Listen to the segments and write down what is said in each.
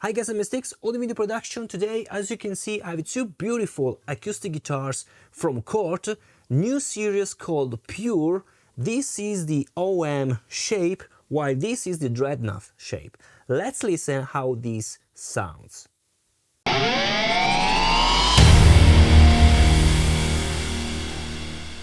Hi guys, I'm Steex, audio video production. Today, as you can see, I have two beautiful acoustic guitars from Cort, new series called Pure. This is the OM shape, while this is the Dreadnought shape. Let's listen how this sounds.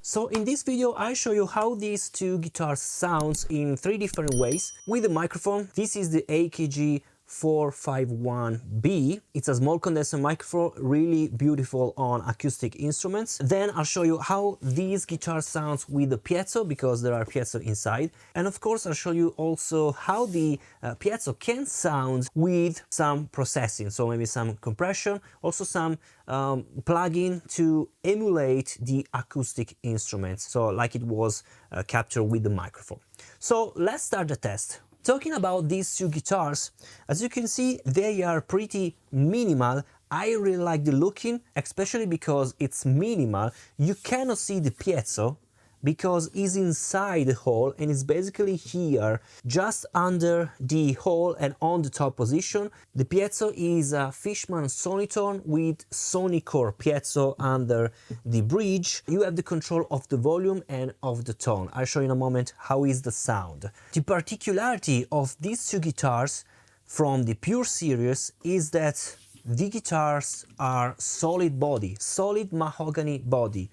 So in this video I show you how these two guitars sounds in three different ways. With the microphone, this is the AKG451B. It's a small condenser microphone, really beautiful on acoustic instruments. Then I'll show you how these guitar sounds with the piezo, because there are piezo inside. And of course I'll show you also how the piezo can sound with some processing, so maybe some compression, also some plugin to emulate the acoustic instruments, so like it was captured with the microphone. So let's start the test. Talking about these two guitars, as you can see, they are pretty minimal. I really like the looking, especially because it's minimal. You cannot see the piezo because it's inside the hole and it's basically here, just under the hole and on the top position. The piezo is a Fishman Sonitone with Sony core piezo under the bridge. You have the control of the volume and of the tone. I'll show you in a moment how is the sound. The particularity of these two guitars from the Pure series is that the guitars are solid body, solid mahogany body,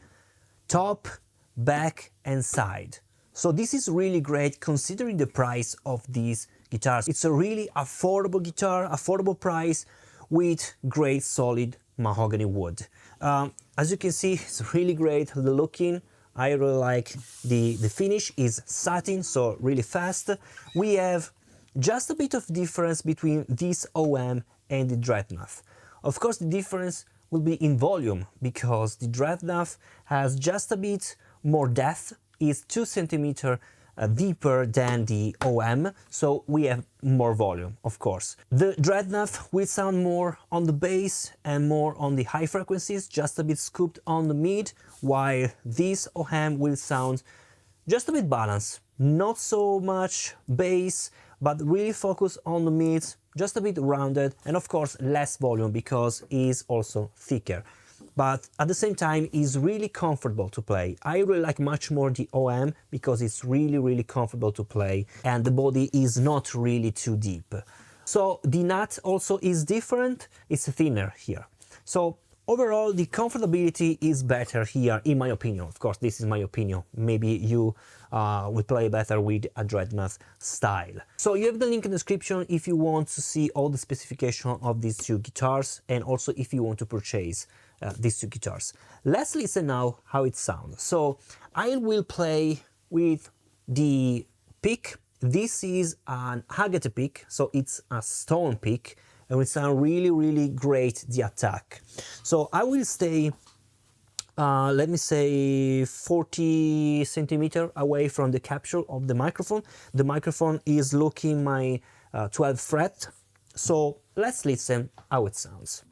top, back and side. So this is really great considering the price of these guitars. It's a really affordable guitar, affordable price with great solid mahogany wood. As you can see, it's really great, the looking. I really like the finish is satin, so really fast. We have just a bit of difference between this OM and the Dreadnought. Of course, the difference will be in volume, because the Dreadnought has just a bit more depth, is 2 centimeters deeper than the OM, so we have more volume, of course. The Dreadnought will sound more on the bass and more on the high frequencies, just a bit scooped on the mid, while this OM will sound just a bit balanced, not so much bass, but really focus on the mids, just a bit rounded, and of course less volume because it is also thicker. But at the same time is really comfortable to play. I really like much more the OM because it's really comfortable to play and the body is not really too deep. So the nut also is different, it's thinner here. So overall the comfortability is better here in my opinion. Of course this is my opinion, maybe you will play better with a Dreadnought style. So you have the link in the description if you want to see all the specification of these two guitars and also if you want to purchase these two guitars. Let's listen now how it sounds. So I will play with the pick. This is an agate pick, so it's a stone pick, and it sounds really great, the attack. So I will stay let me say 40 centimeters away from the capture of the microphone. The microphone is looking my 12th fret. So let's listen how it sounds.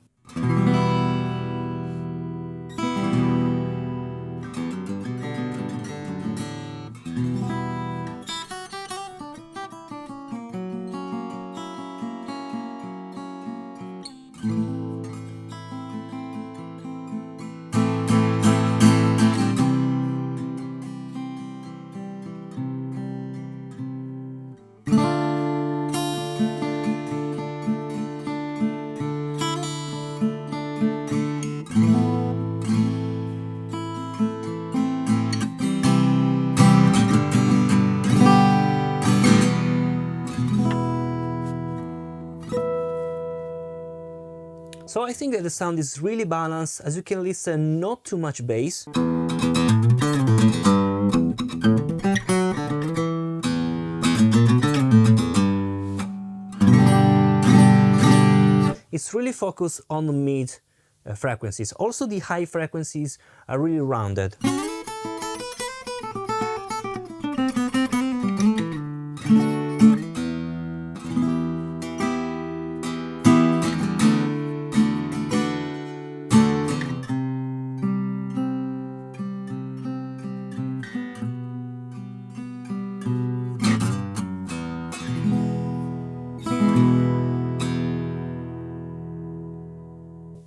So I think that the sound is really balanced. As you can listen, not too much bass. It's really focused on the mid frequencies. Also the high frequencies are really rounded.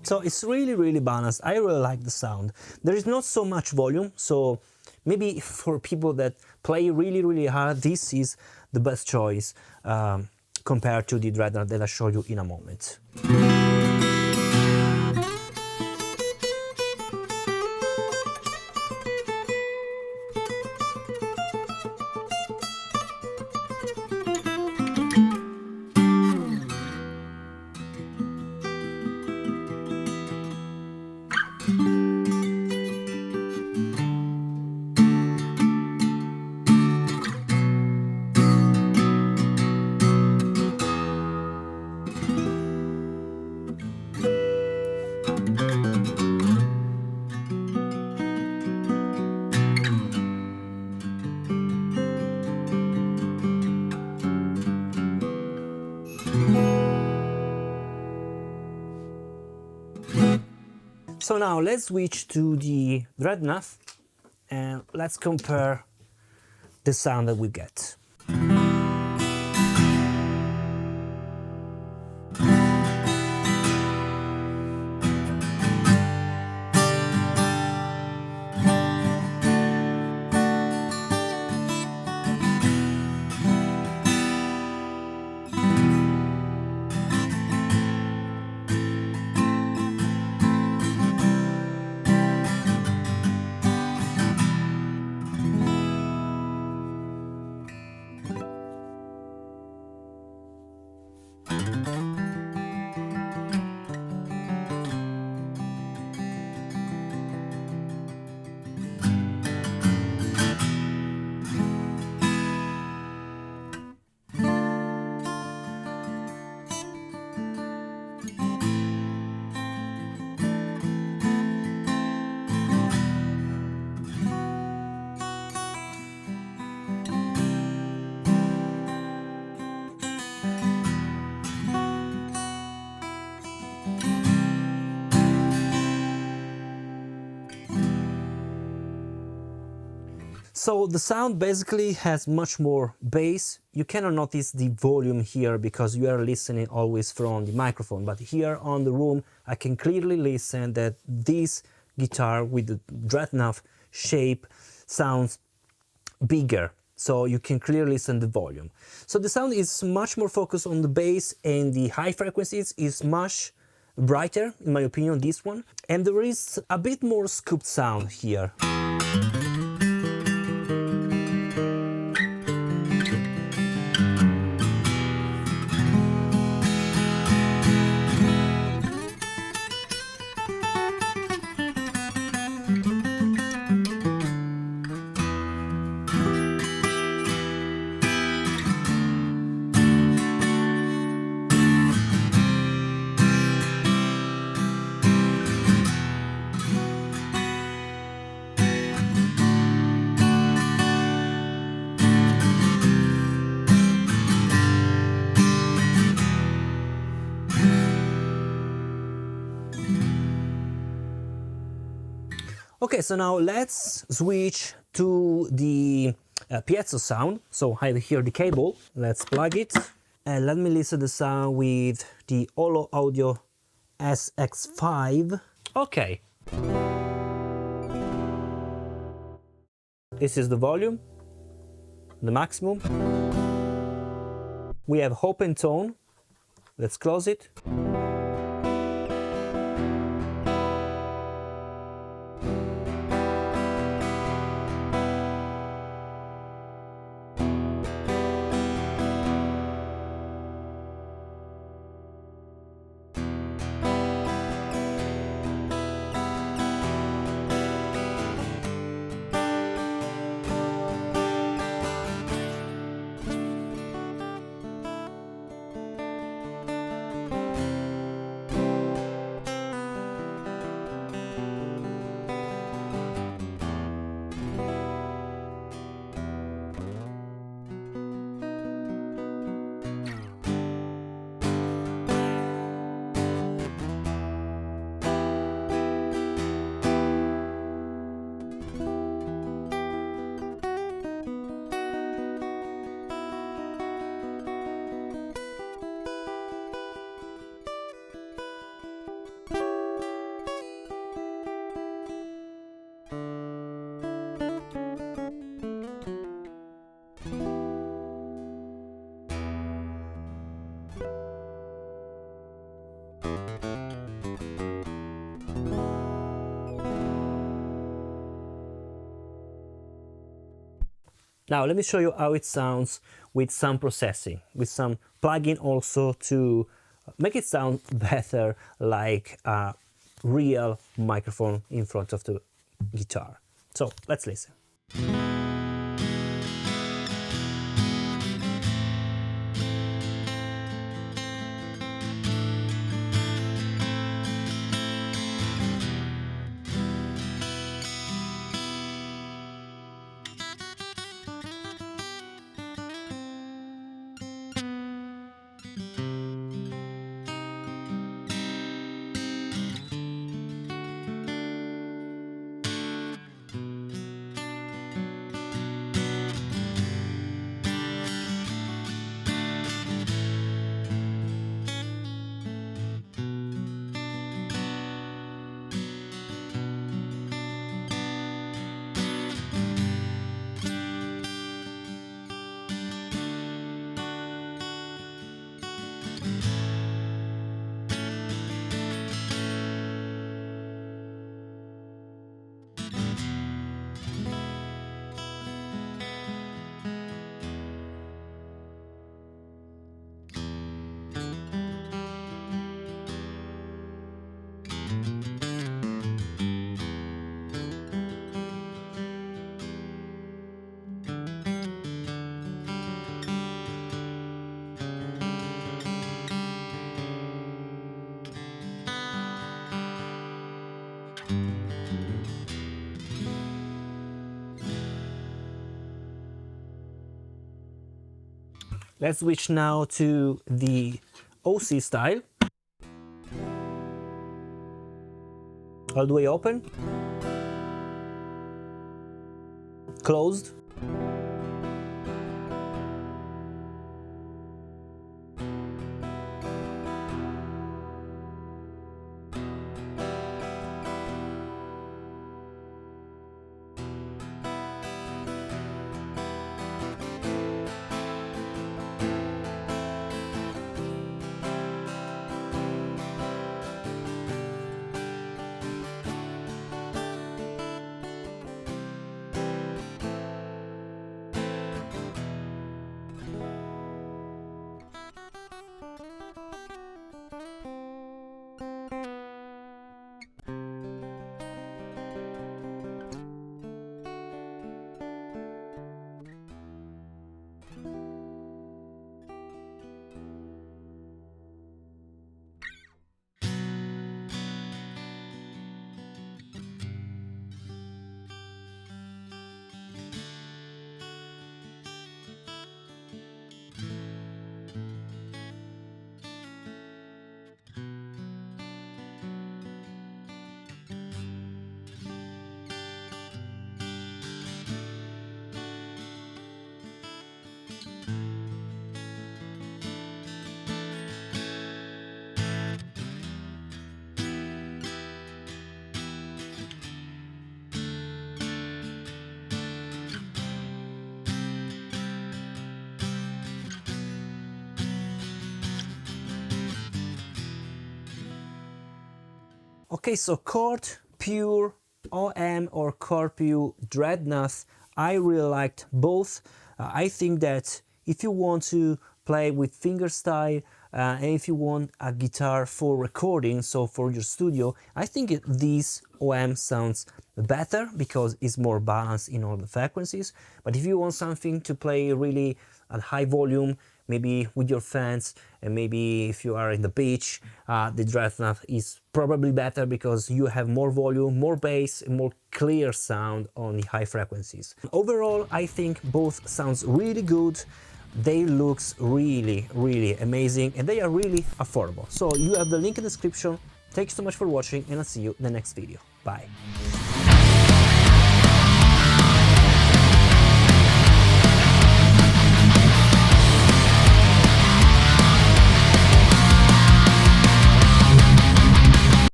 So it's really balanced. I really like the sound. There is not so much volume, so maybe for people that play really hard, this is the best choice compared to the Dreadnought that I'll show you in a moment. So now let's switch to the Dreadnought and let's compare the sound that we get. So the sound basically has much more bass. You cannot notice the volume here because you are listening always from the microphone, but here on the room I can clearly listen that this guitar with the Dreadnought shape sounds bigger, so you can clearly listen the volume. So the sound is much more focused on the bass, and the high frequencies is much brighter, in my opinion, this one. And there is a bit more scooped sound here. Okay, so now let's switch to the piezo sound. So I have here the cable, let's plug it, and let me listen to the sound with the Holo Audio SX5. Okay. This is the volume, the maximum. We have open tone, let's close it. Now let me show you how it sounds with some processing, with some plugin also to make it sound better like a real microphone in front of the guitar. So let's listen. Let's switch now to the OC style. All the way open, closed, Okay, so Cort Pure OM or Cort Pure Dreadnought, I really liked both. I think that if you want to play with fingerstyle and if you want a guitar for recording, so for your studio, I think this OM sounds better because it's more balanced in all the frequencies. But if you want something to play really at high volume, maybe with your fans, and maybe if you are in the beach, the Dreadnought is probably better because you have more volume, more bass, and more clear sound on the high frequencies. Overall, I think both sounds really good. They look really, really amazing, and they are really affordable. So you have the link in the description. Thanks so much for watching, and I'll see you in the next video. Bye.